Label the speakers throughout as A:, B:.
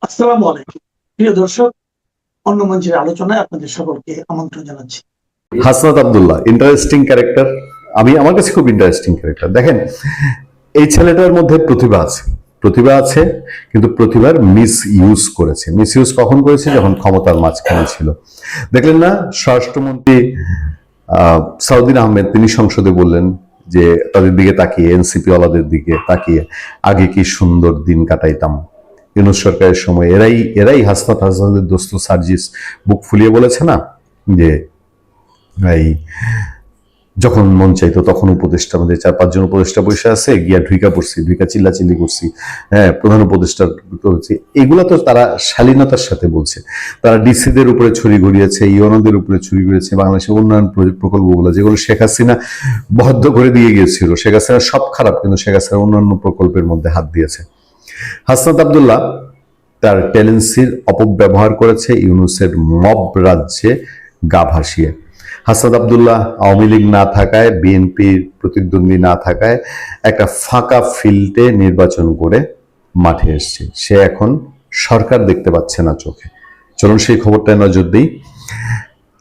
A: আসসালামু আলাইকুম প্রিয় দর্শক, অন্য মঞ্চের আলোচনায় আপনাদের সকলকে আমন্ত্রণ জানাচ্ছি।
B: Hasnat Abdullah interesting character. আমার কাছে খুব ইন্টারেস্টিং ক্যারেক্টার। দেখেন, এই ছেলেটার মধ্যে প্রতিভা আছে, কিন্তু প্রতিভার মিস ইউজ করেছে। মিস ইউজ কখন করেছে? যখন ক্ষমতার মাঝখানে ছিল। দেখলেন না, স্বরাষ্ট্রমন্ত্রী সাউদ্দিন আহমেদ তিনি সংসদে বললেন যে তাদের দিকে তাকিয়ে, এনসিপি ওয়ালাদের দিকে তাকিয়ে, আগে কি সুন্দর দিন কাটাইতাম। ইউনূস সরকারের সময় এরাই হাসনাতের দোস্ত সার্জিস বুক ফুলিয়ে বলেছে না যে এই যখন মন চাইতো তখন উপদেষ্টা, আমাদের 4-5 জন উপদেষ্টা বসে আছে, গিয়া ঢুইকা চিল্লাচিল্লি করছি, হ্যাঁ, প্রধান উপদেষ্টা করছি। এগুলা তো তারা শালীনতার সাথে বলছে। তারা ডিসিদের উপরে ছুরি ঘুরিয়েছে, ইউনোদের উপরে ছুরি ঘুরিয়েছে, বাংলাদেশের উন্নয়ন প্রকল্পগুলো যেগুলো শেখ হাসিনা বদ্ধ করে দিয়ে গিয়েছিল। শেখ হাসিনা সব খারাপ, কিন্তু শেখ হাসিনা অন্যান্য প্রকল্পের মধ্যে হাত দিয়েছে। হাসনাত আব্দুল্লাহ তার টেলেন্সির অপব্যবহার করেছে ইউনূসের মব রাজ্যে গা ভাসিয়ে। হাসনাত আব্দুল্লাহ আওয়ামী লীগ না থাকায়, বিএনপির প্রতিদ্বন্দ্বী না থাকায় একটা ফাঁকা ফিল্ডে নির্বাচন করে মাঠে এসছে। সে এখন সরকার দেখতে পাচ্ছে না চোখে। চলুন সেই খবরটায় নজর দিই।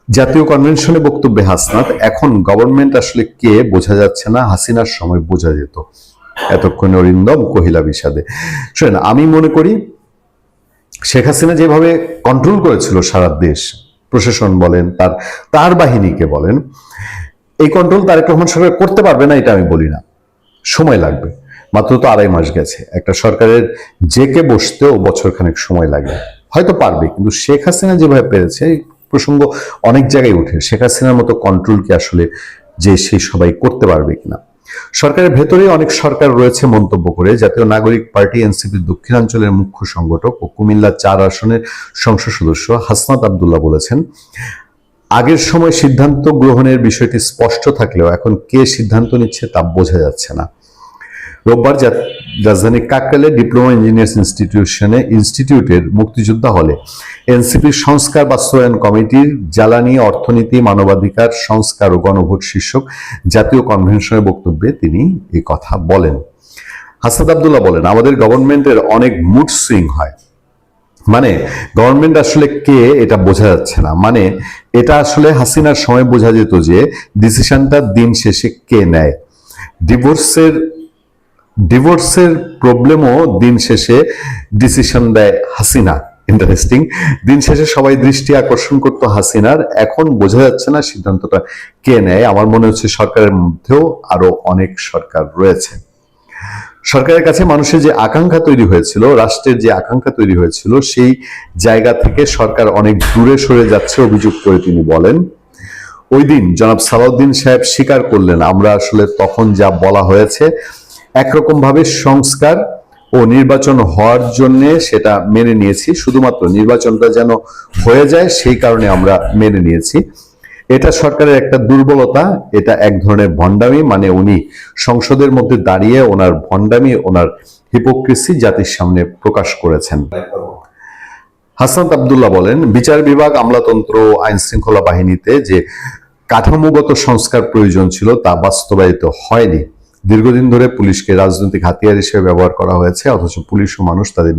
B: জাতীয় কনভেনশনে বক্তব্যে হাসনাত, এখন গভর্নমেন্ট আসলে কে বোঝা যাচ্ছে না, হাসিনার সময় বোঝা যেত। এতক্ষণে অরিন্দম কহিলা বিষাদে। শোনেন, আমি মনে করি শেখ হাসিনা যেভাবে কন্ট্রোল করেছিল সারা দেশ, প্রশাসন বলেন, তার বাহিনীকে বলেন, এই কন্ট্রোল তারেক রহমান সরকার করতে পারবে না, এটা আমি বলি না। সময় লাগবে। মাত্র তো 2.5 মাস গেছে। একটা সরকারের জেকে বসতেও বছরখানেক সময় লাগে। হয়তো পারবে, কিন্তু শেখ হাসিনা যেভাবে পেরেছে, প্রসঙ্গ অনেক জায়গায় উঠে, শেখ হাসিনার মতো কন্ট্রোল কি আসলে যে সেই সবাই করতে পারবে কিনা। সরকারের ভেতরে অনেক সরকার রয়েছে মন্তব্য করে জাতীয় নাগরিক পার্টি এনসিপির দক্ষিণাঞ্চলের মুখ্য সংগঠক ও কুমিল্লা 4 আসনের সংসদ সদস্য হাসনাত আব্দুল্লাহ বলেছেন, আগের সময় সিদ্ধান্ত গ্রহণের বিষয়টি স্পষ্ট থাকলেও এখন কে সিদ্ধান্ত নিচ্ছে তা বোঝা যাচ্ছে না। রোববার রাজধানী কাকরাইলে ডিপ্লোমা ইঞ্জিনিয়ার্স ইনস্টিটিউটের মুক্তিযোদ্ধা হলে এনসিপির সংস্কার বাস্তবায়ন কমিটির জ্বালানি, অর্থনীতি, মানবাধিকার, সংস্কার ও গণভোট শীর্ষক জাতীয় কনভেনশনের বক্তব্যে তিনি এই কথা বলেন। হাসনাত আব্দুল্লাহ বলেন, আমাদের গভর্নমেন্টের অনেক মুড সুইং হয়। মানে গভর্নমেন্ট আসলে কে এটা বোঝা যাচ্ছে না। মানে এটা আসলে হাসিনার সময় বোঝা যেত যে ডিসিশনটা দিন শেষে কে নেয়। ডিভোর্সের প্রবলেমও দিন শেষে ডিসিশন দেয় হাসিনা। ইন্টারেস্টিং। দিন শেষে সবাই দৃষ্টি আকর্ষণ করতো হাসিনার, এখন বোঝা যাচ্ছে না সিদ্ধান্তটা কে নেয়। আমার মনে হচ্ছে সরকারের মধ্যেও আরো অনেক সরকার রয়েছে। সরকারের কাছে মানুষের যে আকাঙ্ক্ষা তৈরি হয়েছিল, রাষ্ট্রের যে আকাঙ্ক্ষা তৈরি হয়েছিল, সেই জায়গা থেকে সরকার অনেক দূরে সরে যাচ্ছে অভিযোগ করে তিনি বলেন, ওই দিন জনাব সালাউদ্দিন সাহেব স্বীকার করলেন, আমরা আসলে তখন যা বলা হয়েছে একরকম ভাবে সংস্কার ও নির্বাচন হওয়ার জন্য সেটা মেনে নিয়েছি, শুধুমাত্র নির্বাচনটা যেন হয়ে যায় সেই কারণে আমরা মেনে নিয়েছি। এটা সরকারের একটা দুর্বলতা, এটা এক ধরনের ভণ্ডামি। মানে উনি সংসদের মধ্যে দাঁড়িয়ে ওনার ভণ্ডামি, ওনার হিপোক্রেসি জাতির সামনে প্রকাশ করেছেন। হাসনাত আব্দুল্লাহ বলেন, বিচার বিভাগ, আমলাতন্ত্র, আইন শৃঙ্খলা বাহিনীতে যে কাঠামোগত সংস্কার প্রয়োজন ছিল তা বাস্তবায়িত হয়নি। দীর্ঘদিন ধরে পুলিশকে রাজনৈতিক হাতিয়ার হিসেবে ব্যবহার করা হয়েছে, অথচ পুলিশ ও মানুষ তাদের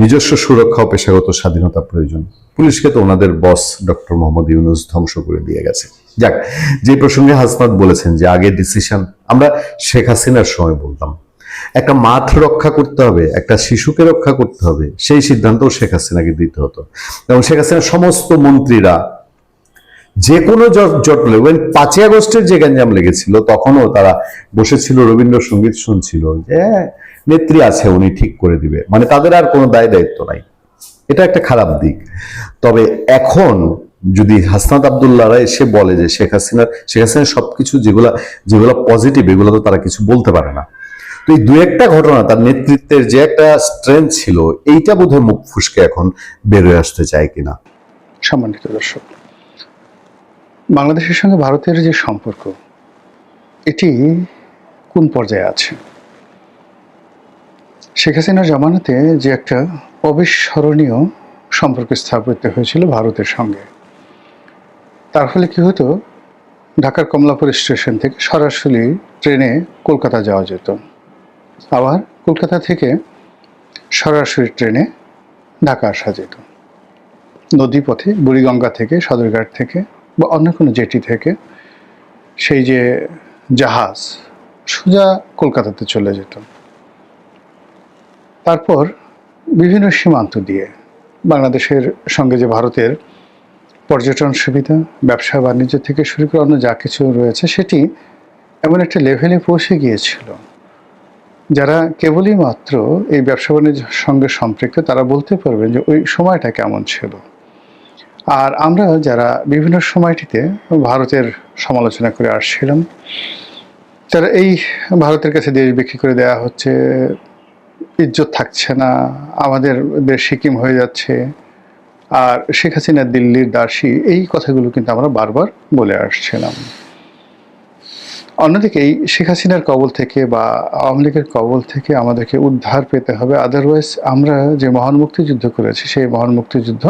B: নিজস্ব সুরক্ষা ও পেশাগত স্বাধীনতা প্রয়োজন। পুলিশকে তো ওনাদের বস ডক্টর মোহাম্মদ ইউনূস ধ্বংস করে দিয়ে গেছে। যাক, যে প্রসঙ্গে হাসনাত বলেছেন যে আগে ডিসিশন আমরা শেখ হাসিনার সময় বলতাম, একটা মাঠ রক্ষা করতে হবে, একটা শিশুকে রক্ষা করতে হবে, সেই সিদ্ধান্তও শেখ হাসিনাকে দিতে হতো। এবং শেখ হাসিনার সমস্ত মন্ত্রীরা যে কোনো জটলে, 5ই আগস্টের যে গ্যাঞ্জাম লেগেছিল তখনও তারা বসেছিল, রবীন্দ্রসঙ্গীত শুনছিল যে নেত্রী আছে, উনি ঠিক করে দিবে। মানে তাদের আর কোনো দায় দায়িত্ব নাই। এটা একটা খারাপ দিক। তবে এখন যদি হাসনাত আব্দুল্লাহরা এসে বলে যে শেখ হাসিনার সবকিছু যেগুলা পজিটিভ, এগুলো তো তারা কিছু বলতে পারে না। তো এই 2-একটা ঘটনা, তার নেতৃত্বের যে একটা স্ট্রেংথ ছিল, এইটা বোধহয় মুখ ফুসকে এখন বেরোয় আসতে চায় কিনা।
C: সম্মানিত দর্শক, বাংলাদেশের সঙ্গে ভারতের যে সম্পর্ক, এটি কোন পর্যায়ে আছে? শেখ হাসিনার জামানাতে যে একটা অবিস্মরণীয় সম্পর্ক স্থাপিত হয়েছিল ভারতের সঙ্গে, তার ফলে কি হতো, ঢাকার কমলাপুর স্টেশন থেকে সরাসরি ট্রেনে কলকাতা যাওয়া যেত, আবার কলকাতা থেকে সরাসরি ট্রেনে ঢাকা আসা যেত নদীপথে, বুড়িগঙ্গা থেকে, সদরঘাট থেকে বা অন্য কোনো জেটি থেকে। সেই যে জাহাজ সোজা কলকাতাতে চলে যেত। তারপর বিভিন্ন সীমান্ত দিয়ে বাংলাদেশের সঙ্গে যে ভারতের পর্যটন সুবিধা, ব্যবসা বাণিজ্য থেকে শুরু করে অন্য যা কিছু রয়েছে, সেটি এমন একটা লেভেলে পৌঁছে গিয়েছিল, যারা কেবলই মাত্র এই ব্যবসা বাণিজ্যের সঙ্গে সম্পৃক্ত তারা বলতে পারবেন যে ওই সময়টা কেমন ছিল। আর আমরা যারা বিভিন্ন সময়টিতে ভারতের সমালোচনা করে আসছিলাম, তারা এই ভারতের কাছে দেশ বিক্রি করে দেওয়া হচ্ছে, ইজ্জত থাকছে না, আমাদের দেশ সিকিম হয়ে যাচ্ছে, আর শেখ হাসিনা দিল্লির দাসী, এই কথাগুলো কিন্তু আমরা বারবার বলে আসছিলাম। অন্যদিকে এই শেখ হাসিনার কবল থেকে বা আওয়ামী লীগের কবল থেকে আমাদেরকে উদ্ধার পেতে হবে, আদারওয়াইজ আমরা যে মহান মুক্তিযুদ্ধ করেছি সেই মহান মুক্তিযুদ্ধ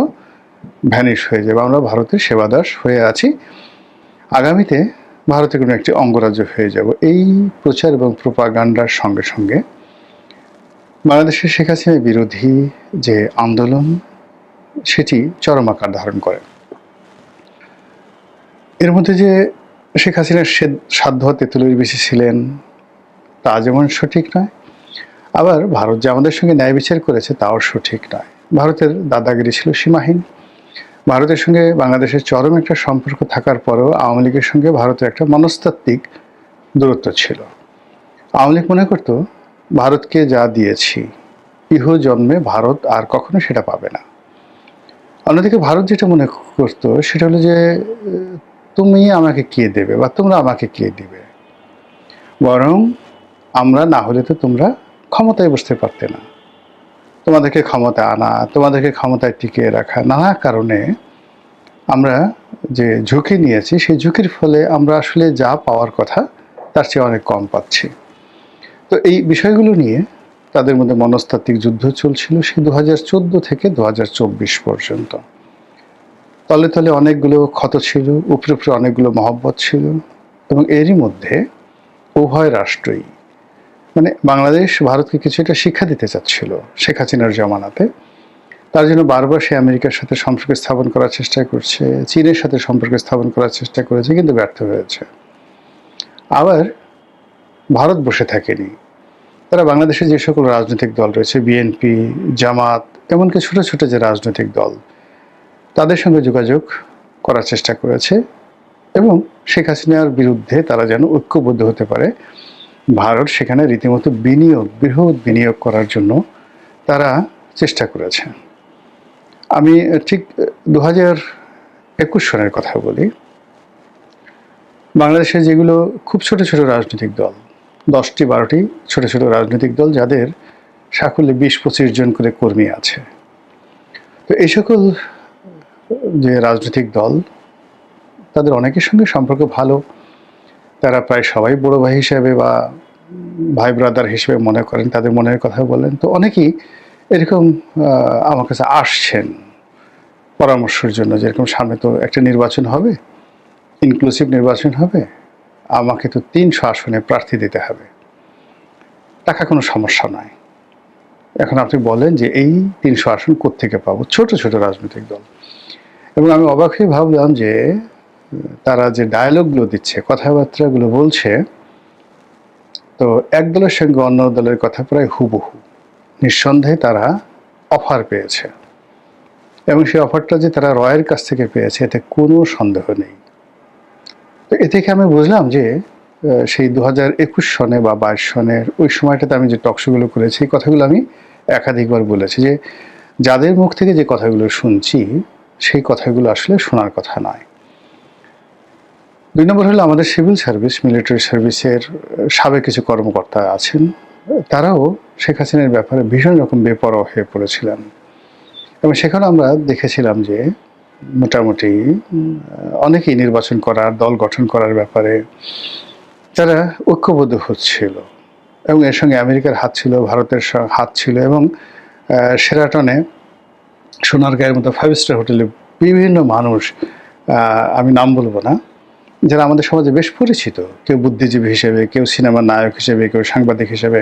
C: ভ্যানিশ হয়ে যাবে, আমরা ভারতের সেবাদাস হয়ে আছি, আগামীতে ভারতের কোনো একটি অঙ্গরাজ্য হয়ে যাব। এই প্রচার এবং প্রোপাগান্ডার সঙ্গে সঙ্গে বাংলাদেশের শেখ হাসিনা বিরোধী যে আন্দোলন সেটি চরম আকার ধারণ করে। এর মধ্যে যে শেখ হাসিনার সাধ্য তেঁতুলের বেশি ছিলেন তা যেমন সঠিক নয়, আবার ভারত যে আমাদের সঙ্গে ন্যায় বিচার করেছে তাও সঠিক নয়। ভারতের দাদাগিরি ছিল সীমাহীন। ভারতের সঙ্গে বাংলাদেশের চরম একটা সম্পর্ক থাকার পরেও আওয়ামী লীগের সঙ্গে ভারতের একটা মনস্তাত্ত্বিক দূরত্ব ছিল। আওয়ামী লীগ মনে করত ভারতকে যা দিয়েছি ইহ জন্মে ভারত আর কখনো সেটা পাবে না। অন্যদিকে ভারত যেটা মনে করতো সেটা হলো যে তুমি আমাকে কে দেবে বা তোমরা আমাকে কে দিবে, বরং আমরা না হলে তো তোমরা ক্ষমতায় বসতে পারতে না, তোমাদেরকে ক্ষমতা আনা, তোমাদেরকে ক্ষমতায় টিকিয়ে রাখা, নানা কারণে আমরা যে ঝুঁকি নিয়েছি সেই ঝুঁকির ফলে আমরা আসলে যা পাওয়ার কথা তার চেয়ে অনেক কম পাচ্ছি। তো এই বিষয়গুলো নিয়ে তাদের মধ্যে মনস্তাত্ত্বিক যুদ্ধ চলছিল সেই 2014 থেকে 2024 পর্যন্ত। তলে তলে অনেকগুলো ক্ষত ছিল, উপরে উপরে অনেকগুলো মহব্বত ছিল, এবং এরই মধ্যে উভয় রাষ্ট্রই মানে বাংলাদেশ ভারতকে কিছু একটা শিক্ষা দিতে চাচ্ছিল শেখ হাসিনার জমানাতে। তার জন্য বারবার সে আমেরিকার সাথে সম্পর্ক স্থাপন করার চেষ্টা করছে, চীনের সাথে সম্পর্ক স্থাপন করার চেষ্টা করেছে, কিন্তু ব্যর্থ হয়েছে। আবার ভারত বসে থাকেনি, তারা বাংলাদেশে যে সকল রাজনৈতিক দল রয়েছে, বিএনপি, জামাত, এমনকি ছোট ছোট যে রাজনৈতিক দল, তাদের সঙ্গে যোগাযোগ করার চেষ্টা করেছে এবং শেখ হাসিনার বিরুদ্ধে তারা যেন ঐক্যবদ্ধ হতে পারে। ভারত সেখানে রীতিমতো বৃহৎ বিনিয়োগ করার জন্য তারা চেষ্টা করেছে। আমি ঠিক 2021 সনের কথা বলি। বাংলাদেশের যেগুলো খুব ছোট ছোট রাজনৈতিক দল, 10-12টি ছোট ছোট রাজনৈতিক দল, যাদের সাকল্যে 20-25 জন করে কর্মী আছে, তো এই সকল যে রাজনৈতিক দল তাদের অনেকের সঙ্গে সম্পর্ক ভালো, তারা প্রায় সবাই বড় ভাই হিসেবে বা ভাই ব্রাদার হিসেবে মনে করেন, তাদের মনের কথা বলেন। তো অনেকেই এরকম আমার কাছে আসছেন পরামর্শের জন্য, যেরকম সামনে তো একটা নির্বাচন হবে, ইনক্লুসিভ নির্বাচন হবে, আমাকে তো 300 আসনে প্রার্থী দিতে হবে, টাকা কোনো সমস্যা নয়। এখন আপনি বলেন যে এই 300 আসন কোত্থেকে পাবো? ছোট ছোট রাজনৈতিক দল। এবং আমি অবাক হয়ে ভাবলাম যে তারা যে ডায়ালগগুলো দিচ্ছে, কথাবার্তাগুলো বলছে, তো এক দলের সঙ্গে অন্য দলের কথা প্রায় হুবহু। নিঃসন্দেহে তারা অফার পেয়েছে, এবং সেই অফারটা যে তারা রয়ের কাছ থেকে পেয়েছে এতে কোনো সন্দেহ নেই। তো এ থেকে আমি বুঝলাম যে সেই 2021 সনে বা 22 সনের ওই সময়টাতে আমি যে টকশোগুলো করেছি, এই কথাগুলো আমি একাধিকবার বলেছি যে যাদের মুখ থেকে যে কথাগুলো শুনছি সেই কথাগুলো আসলে শোনার কথা নয়। 2 নম্বর হলো আমাদের সিভিল সার্ভিস, মিলিটারি সার্ভিসের সাবেক কিছু কর্মকর্তা আছেন, তারাও শেখ হাসিনার ব্যাপারে ভীষণ রকম বেপরোয়া হয়ে পড়েছিলেন, এবং সেখানে আমরা দেখেছিলাম যে মোটামুটি অনেকেই নির্বাচন করার, দল গঠন করার ব্যাপারে তারা ঐক্যবদ্ধ হচ্ছিল, এবং এর সঙ্গে আমেরিকার হাত ছিল, ভারতের হাত ছিল, এবং শেরাটনে, সোনারগাঁয়ের মতো 5 স্টার হোটেলে বিভিন্ন মানুষ, আমি নাম বলবো না, যারা আমাদের সমাজে বেশ পরিচিত, কেউ বুদ্ধিজীবী হিসেবে, কেউ সিনেমার নায়ক হিসেবে, কেউ সাংবাদিক হিসেবে,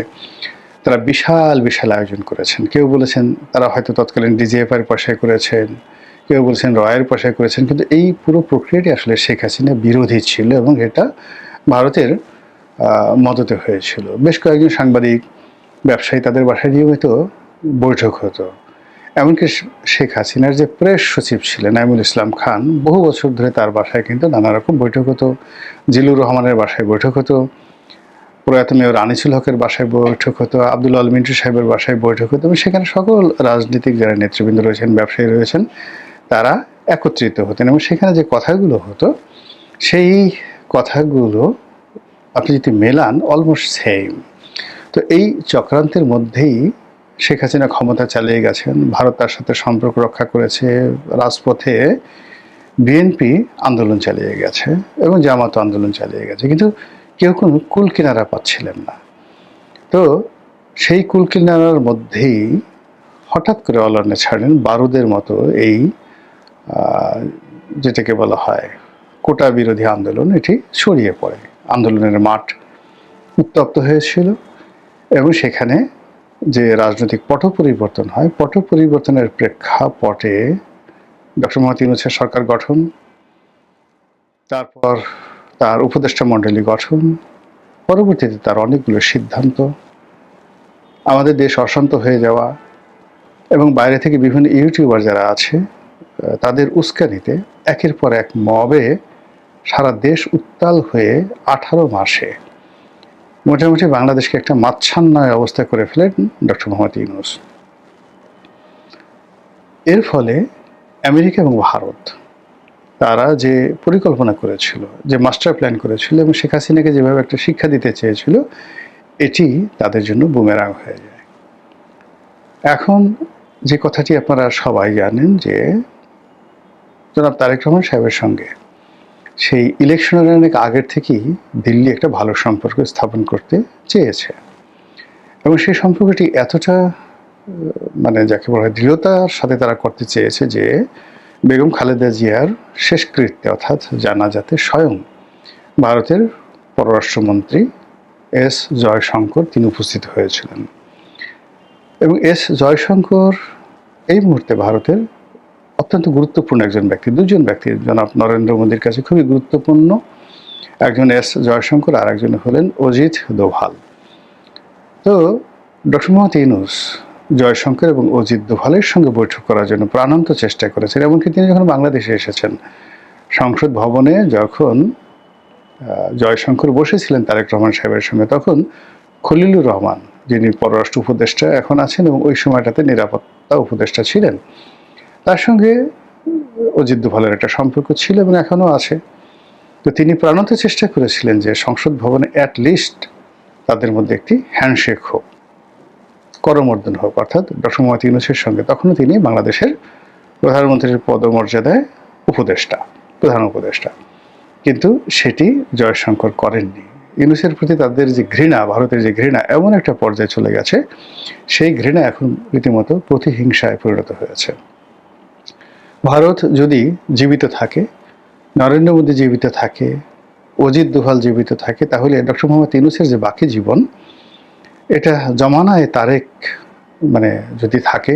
C: তারা বিশাল বিশাল আয়োজন করেছেন। কেউ বলেছেন তারা হয়তো তৎকালীন ডিজিএফআই পয়সায় করেছেন, কেউ বলছেন রয়ের পয়সায় করেছেন, কিন্তু এই পুরো প্রক্রিয়াটি আসলে শেখ হাসিনা বিরোধী ছিল এবং এটা ভারতের মদতে হয়েছিল। বেশ কয়েকজন সাংবাদিক, ব্যবসায়ী তাদের বাসায় নিয়মিত বৈঠক হতো। এমনকি শেখ হাসিনার যে প্রেস সচিব ছিলেন নাইমুল ইসলাম খান, বহু বছর ধরে তার বাসায় কিন্তু নানা রকম বৈঠক হতো। জিলুর রহমানের বাসায় বৈঠক হতো, প্রয়াত মেয়র আনিসুল হকের বাসায় বৈঠক হতো, আব্দুল আল মিন্টু সাহেবের বাসায় বৈঠক হতো এবং সেখানে সকল রাজনীতিক যারা নেতৃবৃন্দ রয়েছেন, ব্যবসায়ী রয়েছেন, তারা একত্রিত হতেন এবং সেখানে যে কথাগুলো হতো সেই কথাগুলো আপনি যদি মেলান অলমোস্ট সেম। তো এই চক্রান্তের মধ্যেই শেখ হাসিনা ক্ষমতা চালিয়ে গেছেন, ভারত তার সাথে সম্পর্ক রক্ষা করেছে, রাজপথে বিএনপি আন্দোলন চালিয়ে গেছে এবং জামাত আন্দোলন চালিয়ে গেছে, কিন্তু কেউ কোনো কুল কিনারা পাচ্ছিলেন না। তো সেই কুল কিনারার মধ্যেই হঠাৎ করে অলর্নে ছাড়লেন বারুদের মতো এই যেটাকে বলা হয় কোটা বিরোধী আন্দোলন, এটি ছড়িয়ে পড়ে। আন্দোলনের মাঠ উত্তপ্ত হয়েছিল এবং সেখানে যে রাজনৈতিক পট পরিবর্তন হয়, পট পরিবর্তনের প্রেক্ষাপটে ডক্টর মোহাম্মদ ইউনূসের সরকার গঠন, তারপর তার উপদেষ্টা মণ্ডলী গঠন, পরবর্তীতে তার অনেকগুলো সিদ্ধান্ত, আমাদের দেশ অশান্ত হয়ে যাওয়া এবং বাইরে থেকে বিভিন্ন ইউটিউবার যারা আছে তাদের উস্কানিতে একের পর এক মবে সারা দেশ উত্তাল হয়ে 18 মাসে মোটামুটি বাংলাদেশকে একটা মাচ্ছান্নয় অবস্থা করে ফেলেন ডক্টর মোহাম্মদ ইউনূস। এর ফলে আমেরিকা এবং ভারত তারা যে পরিকল্পনা করেছিল, যে মাস্টার প্ল্যান করেছিল এবং শেখ হাসিনাকে যেভাবে একটা শিক্ষা দিতে চেয়েছিল, এটি তাদের জন্য বুমেরাং হয়ে যায়। এখন যে কথাটি আপনারা সবাই জানেন যে জনাব তারেক রহমান সাহেবের সঙ্গে সেই ইলেকশনের অনেক আগের থেকেই দিল্লি একটা ভালো সম্পর্ক স্থাপন করতে চেয়েছে এবং সেই সম্পর্কটি এতটা মানে যাকে বলা হয় দৃঢ়তার সাথে তারা করতে চেয়েছে যে বেগম খালেদা জিয়ার শেষকৃত্যে অর্থাৎ জানাজাতে স্বয়ং ভারতের পররাষ্ট্রমন্ত্রী এস জয়শঙ্কর তিনি উপস্থিত হয়েছিলেন এবং এস জয়শঙ্কর এই মুহূর্তে ভারতের অত্যন্ত গুরুত্বপূর্ণ একজন ব্যক্তি, দুজন ব্যক্তি জনাব নরেন্দ্র মোদীর কাছে খুবই গুরুত্বপূর্ণ, একজন এস জয়শঙ্কর আর একজন হলেন অজিত দোভাল। তো ডক্টর মোহাম্মদ ইউনূস জয়শঙ্কর এবং অজিত দোভালের সঙ্গে বৈঠক করার জন্য প্রাণান্ত চেষ্টা করেছেন। এমনকি তিনি যখন বাংলাদেশে এসেছেন সংসদ ভবনে, যখন জয়শঙ্কর বসেছিলেন তারেক রহমান সাহেবের সঙ্গে, তখন খলিলুর রহমান যিনি পররাষ্ট্র উপদেষ্টা এখন আছেন এবং ওই সময়টাতে নিরাপত্তা উপদেষ্টা ছিলেন, তার সঙ্গে অজিত দোভালের একটা সম্পর্ক ছিল এবং এখনও আছে। তো তিনি প্রাণান্ত চেষ্টা করেছিলেন যে সংসদ ভবনে অ্যাটলিস্ট তাদের মধ্যে একটি হ্যান্ডশেক হোক, করমর্দন হোক, অর্থাৎ ডক্টর মোহাম্মদ ইউনূসের সঙ্গে। তখনও তিনি বাংলাদেশের প্রধানমন্ত্রীর পদমর্যাদায় উপদেষ্টা, প্রধান উপদেষ্টা, কিন্তু সেটি জয়শঙ্কর করেননি। ইউনূসের প্রতি তাদের যে ঘৃণা, ভারতের যে ঘৃণা এমন একটা পর্যায়ে চলে গেছে, সেই ঘৃণা এখন রীতিমতো প্রতিহিংসায় পরিণত হয়েছে। ভারত যদি জীবিত থাকে, নরেন্দ্র মোদী জীবিত থাকে, অজিত দোভাল জীবিত থাকে, তাহলে ডক্টর মোহাম্মদ ইউনূসের যে বাকি জীবন, এটা জমানায় তারেক মানে যদি থাকে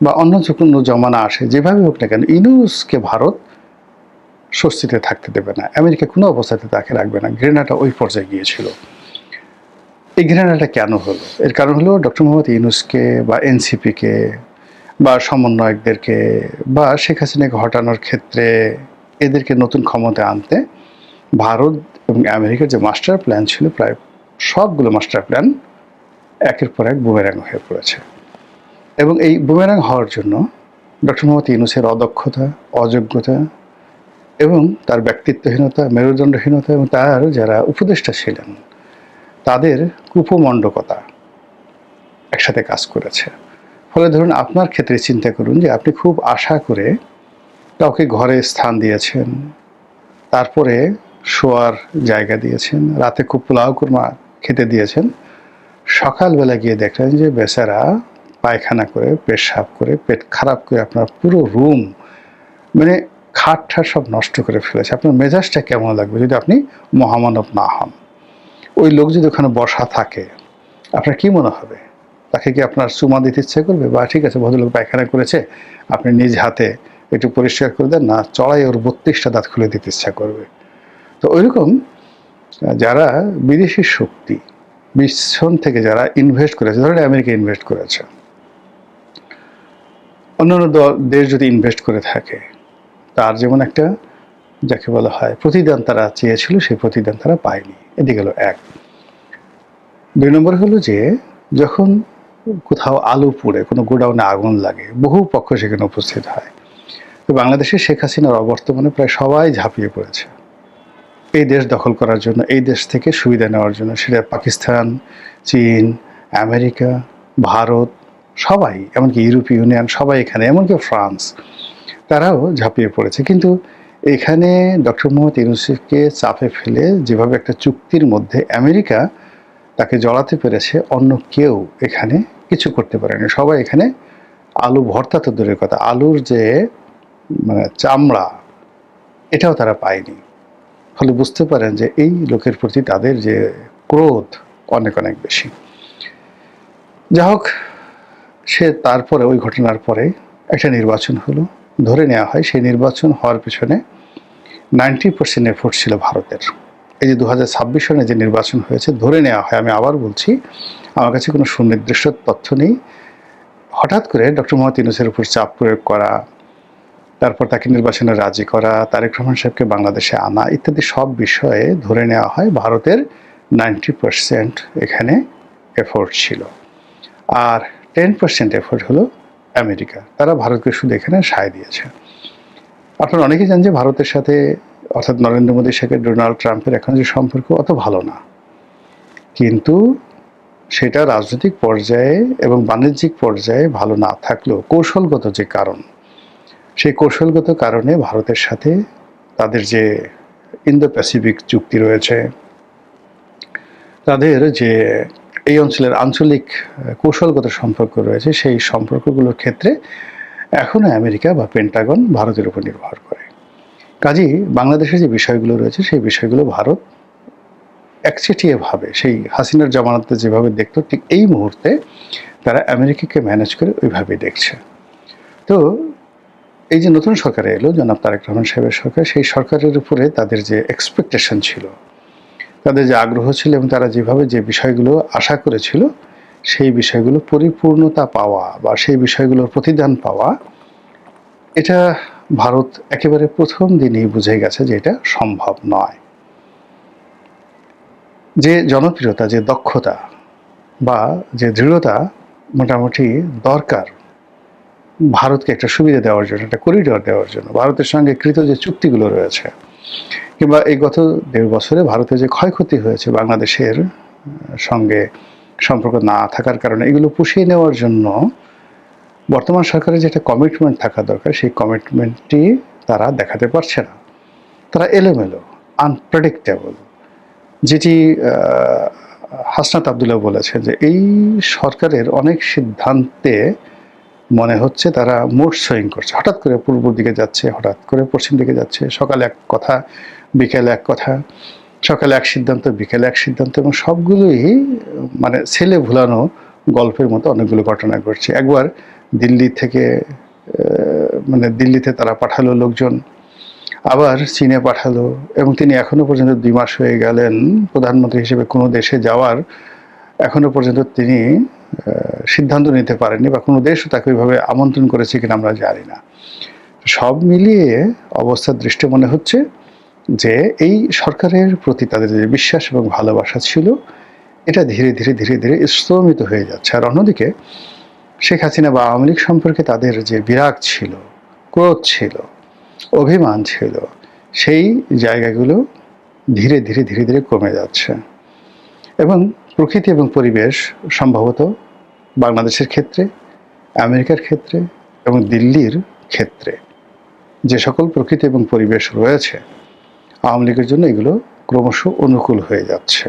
C: বা অন্য যে কোনো জমানা আসে, যেভাবে হোক না কেন ইউনূসকে ভারত স্বস্তিতে থাকতে দেবে না, আমেরিকা কোনো অবস্থাতে তাকে রাখবে না। ঘৃণাটা ওই পর্যায়ে গিয়েছিল। এই ঘৃণাটা কেন হলো? এর কারণ হলো ডক্টর মোহাম্মদ ইউনূসকে বা এনসিপিকে বা সমন্বয়কদেরকে বা শেখ হাসিনাকে হটানোর ক্ষেত্রে এদেরকে নতুন ক্ষমতা আনতে ভারত এবং আমেরিকার যে মাস্টার প্ল্যান ছিল, প্রায় সবগুলো মাস্টার প্ল্যান একের পর এক বুমেরাং হয়ে পড়েছে। এবং এই বুমেরাং হওয়ার জন্য ডক্টর মোহাম্মদ ইউনূসের অদক্ষতা, অযোগ্যতা এবং তার ব্যক্তিত্বহীনতা, মেরুদণ্ডহীনতা এবং তার যারা উপদেষ্টা ছিলেন তাদের কুপমণ্ডকতা একসাথে কাজ করেছে। ফলে ধরুন আপনার ক্ষেত্রে চিন্তা করুন যে আপনি খুব আশা করে কাউকে ঘরে স্থান দিয়েছেন, তারপরে শোয়ার জায়গা দিয়েছেন, রাতে খুব পোলাও কুরমা খেতে দিয়েছেন, সকালবেলা গিয়ে দেখলেন যে বেচারা পায়খানা করে, পেশাব করে, পেট খারাপ করে আপনার পুরো রুম মানে খাট ঠাট সব নষ্ট করে ফেলেছে। আপনার মেজাজটা কেমন লাগবে যদি আপনি মহামানব না হন? ওই লোক যদি ওখানে বসা থাকে আপনার কি মনে হবে? তাকে কি আপনার চুমা দিতে ইচ্ছে করবে, বা ঠিক আছে ভদ্রলোক পায়খানা করেছে আপনি নিজ হাতে একটু পরিষ্কার করে দেন, না চড়াই ওর 32টা দাঁত খুলে দিতে ইচ্ছা করবে? তো ওইরকম যারা বিদেশি শক্তি পিছন থেকে যারা ইনভেস্ট করেছে, ধরেন আমেরিকা ইনভেস্ট করেছে, অন্যান্য দেশ যদি ইনভেস্ট করে থাকে, তার যেমন একটা যাকে বলা হয় প্রতিদান তারা চেয়েছিল, সেই প্রতিদান তারা পায়নি। এটি গেল এক। 2 নম্বর হলো যে যখন কোথাও আলু পুড়ে, কোনো গোডাউনে আগুন লাগে, বহু পক্ষ সেখানে উপস্থিত হয়। তো বাংলাদেশে শেখ হাসিনার অবর্তমানে প্রায় সবাই ঝাঁপিয়ে পড়েছে এই দেশ দখল করার জন্য, এই দেশ থেকে সুবিধা নেওয়ার জন্য। সেটা পাকিস্তান, চীন, আমেরিকা, ভারত, সবাই, এমনকি ইউরোপীয় ইউনিয়ন, সবাই এখানে, এমনকি ফ্রান্স, তারাও ঝাঁপিয়ে পড়েছে। কিন্তু এখানে ডক্টর মোহাম্মদ ইউনূসকে চাপে ফেলে যেভাবে একটা চুক্তির মধ্যে আমেরিকা তাকে জড়াতে পেরেছে, অন্য কেউ এখানে কিছু করতে পারেনি। সবাই এখানে আলু ভর্তা তো দূরের কথা, আলুর যে মানে চামড়া, এটাও তারা পায়নি। ফলে বুঝতে পারেন যে এই লোকের প্রতি তাদের যে ক্রোধ অনেক অনেক বেশি। যা হোক, সে তারপরে ওই ঘটনার পরে একটা নির্বাচন হলো, ধরে নেওয়া হয় সেই নির্বাচন হওয়ার পেছনে 90% এফোর্ট ছিল ভারতের। এই যে 2026 সনে যে নির্বাচন হয়েছে, ধরে নেওয়া হয়, আমি আবার বলছি, আমার কাছে কোনো সুনির্দিষ্ট তথ্য নেই, হঠাৎ করে ডক্টর মোহাম্মদ ইউনূসের উপর চাপ প্রয়োগ করা, তারপর তাকে নির্বাচনে রাজি করা, তারেক রহমান সাহেবকে বাংলাদেশে আনা, ইত্যাদি সব বিষয়ে ধরে নেওয়া হয় ভারতের 90% এখানে এফোর্ট ছিল। আর 10% এফোর্ট হলো আমেরিকা। তারা ভারতকে শুধু এখানে সায় দিয়েছে। আপনারা অনেকেই জানেন যে ভারতের সাথে, অর্থাৎ নরেন্দ্র মোদীর সাথে ডোনাল্ড ট্রাম্পের এখন যে সম্পর্ক অত ভালো না, কিন্তু সেটা রাজনৈতিক পর্যায়ে এবং বাণিজ্যিক পর্যায়ে ভালো না থাকলেও কৌশলগত যে কারণ, সেই কৌশলগত কারণে ভারতের সাথে তাদের যে ইন্দো প্যাসিফিক চুক্তি রয়েছে, তাদের যে এই অঞ্চলের আঞ্চলিক কৌশলগত সম্পর্ক রয়েছে, সেই সম্পর্কগুলোর ক্ষেত্রে এখনও আমেরিকা বা পেন্টাগন ভারতের উপর নির্ভর করে। কাজেই বাংলাদেশের যে বিষয়গুলো রয়েছে, সেই বিষয়গুলো ভারত একচেটিয়াভাবে সেই হাসিনার জামানাতে যেভাবে দেখতো, ঠিক এই মুহূর্তে তারা আমেরিকাকে ম্যানেজ করে ওইভাবেই দেখছে। তো এই যে নতুন সরকার এলো, জনাব তারেক রহমান সাহেবের সরকার, সেই সরকারের উপরে তাদের যে এক্সপেকটেশন ছিল, তাদের যে আগ্রহ ছিল, এবং তারা যেভাবে যে বিষয়গুলো আশা করেছিল, সেই বিষয়গুলো পরিপূর্ণতা পাওয়া বা সেই বিষয়গুলোর প্রতিদান পাওয়া, এটা ভারত একেবারে প্রথম দিনই বুঝে গেছে যে এটা সম্ভব নয়। যে জনপ্রিয়তা, যে দক্ষতা বা যে দৃঢ়তা মোটামুটি দরকার ভারতকে একটা সুবিধা দেওয়ার জন্য, একটা করিডর দেওয়ার জন্য, ভারতের সঙ্গে কৃত যে চুক্তিগুলো রয়েছে, কিংবা এই গত 1.5 বছরে ভারতের যে ক্ষয়ক্ষতি হয়েছে বাংলাদেশের সঙ্গে সম্পর্ক না থাকার কারণে, এগুলো পুষিয়ে নেওয়ার জন্য বর্তমান সরকারের যেটা কমিটমেন্ট থাকা দরকার, সেই কমিটমেন্টটি তারা দেখাতে পারছে না। তারা এলোমেলো, আনপ্রেডিক্টেবল, যেটি হাসনাত আবদুল্লাহ বলেছে যে এই সরকারের অনেক সিদ্ধান্তে মনে হচ্ছে তারা মুড সুইং করছে, হঠাৎ করে পূর্ব দিকে যাচ্ছে, হঠাৎ করে পশ্চিম দিকে যাচ্ছে, সকালে এক কথা, বিকেলে এক কথা, সকালে এক সিদ্ধান্ত, বিকেলে এক সিদ্ধান্ত, এবং সবগুলোই মানে ছেলে ভুলানো গল্পের মতো অনেকগুলো ঘটনা ঘটছে। একবার দিল্লি থেকে মানে দিল্লিতে তারা পাঠালো লোকজন, আবার চীনে পাঠালো, এবং তিনি এখনো পর্যন্ত 2 মাস হয়ে গেলেন প্রধানমন্ত্রী হিসেবে কোনো দেশে যাওয়ার এখনো পর্যন্ত তিনি সিদ্ধান্ত নিতে পারেননি, বা কোনো দেশও তাকে ওইভাবে আমন্ত্রণ করেছে কিনা আমরা জানি না। সব মিলিয়ে অবস্থার দৃষ্টি মনে হচ্ছে যে এই সরকারের প্রতি তাদের যে বিশ্বাস এবং ভালোবাসা ছিল, এটা ধীরে ধীরে ধীরে ধীরে স্তমিত হয়ে যাচ্ছে। আর অন্যদিকে শেখ হাসিনা বা আওয়ামী লীগ সম্পর্কে তাদের যে বিরাগ ছিল, ক্রোধ ছিল, অভিমান ছিল, সেই জায়গাগুলো ধীরে ধীরে ধীরে ধীরে কমে যাচ্ছে। এবং প্রকৃতি এবং পরিবেশ সম্ভবত বাংলাদেশের ক্ষেত্রে, আমেরিকার ক্ষেত্রে এবং দিল্লির ক্ষেত্রে যে সকল প্রকৃতি এবং পরিবেশ রয়েছে, আওয়ামী লীগের জন্য এগুলো ক্রমশ অনুকূল হয়ে যাচ্ছে।